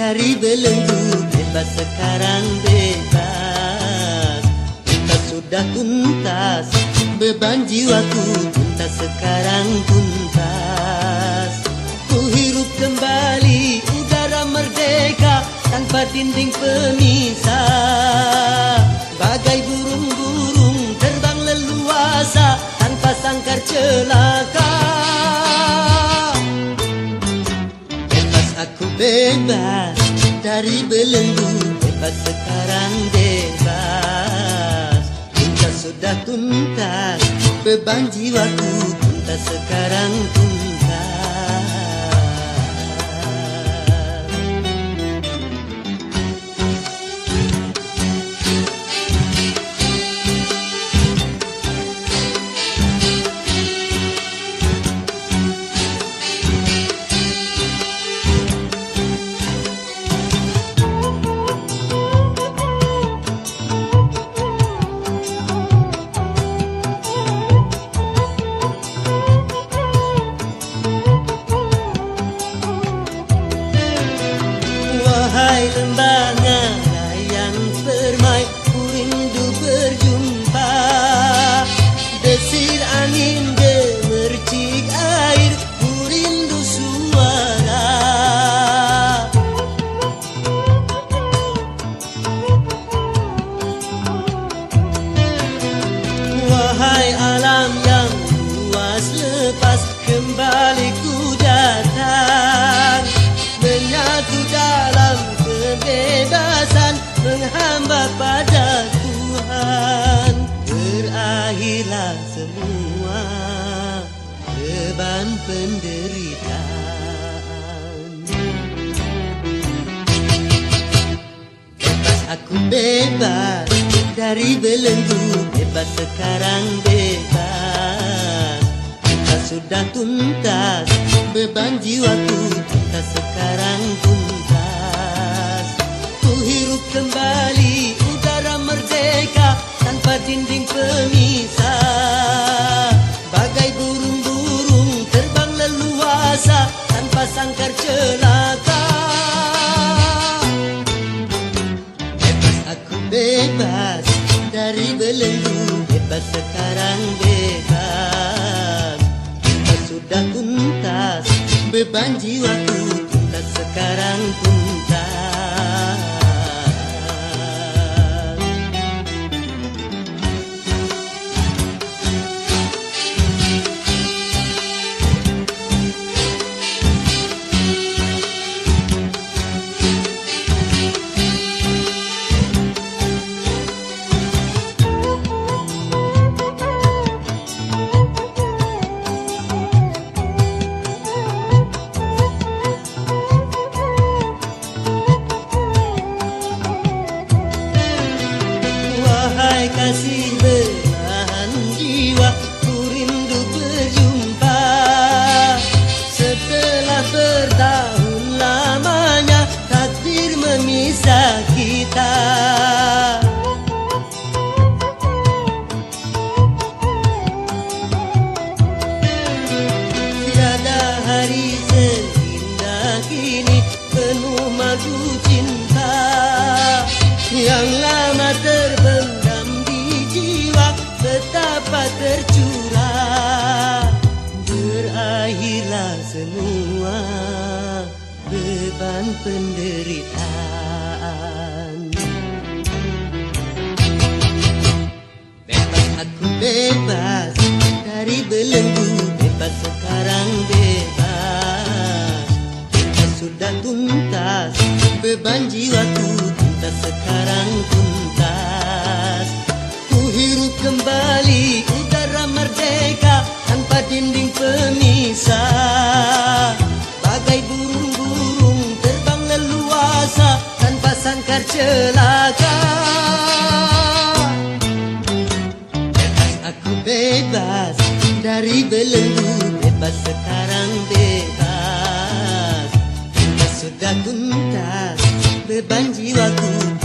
dari belenggu, bebas sekarang bebas. Kita sudah tuntas, beban jiwaku tuntas sekarang tuntas. Ku hirup kembali udara merdeka tanpa dinding pemisah. Bagai burung-burung terbang leluasa tanpa sangkar celaka. Bebas aku bebas dari belenggu, bebas sekarang bebas. Tuntas sudah tuntas, beban jiwaku tuntas sekarang tuntas. Wahai lembah yang permai, ku rindu berjumpa. Desir angin gemercik air, ku rindu suara. Wahai alam yang luas lepas, kembali ku datang. Menyatu dalam kebebasan, menghamba pada Tuhan. Berakhirlah semua beban penderitaan. Bebas aku bebas dari belenggu, bebas sekarang bebas. Kita sudah tuntas, beban jiwaku tuntas sekarang tuntas. Ku hirup kembali udara merdeka tanpa dinding pemisah. Bagai burung-burung terbang leluasa tanpa sangkar celaka. Bebas aku bebas dari belenggu, bebas sekarang bebas. Kita sudah tuntas, beban jiwaku tuntas sekarang tuntas. Wahai kasih belahan jiwa, ku rindu berjumpa. Setelah bertahun lamanya takdir memisah kita. Tiada hari seindah kini penuh madu cinta. Yang lama terbendam di jiwa, betapa tercurah. Berakhirlah semua beban penderitaan. Bebas aku bebas dari belenggu, bebas sekarang bebas. Kita sudah tuntas, beban jiwaku tuntas sekarang tuntas. Ku hirup kembali udara merdeka tanpa dinding pemisah. Bagai burung-burung terbang leluasa tanpa sangkar celaka. Bebas aku bebas dari belenggu, bebas sekarang bebas. Kita sudah tuntas, beban jiwaku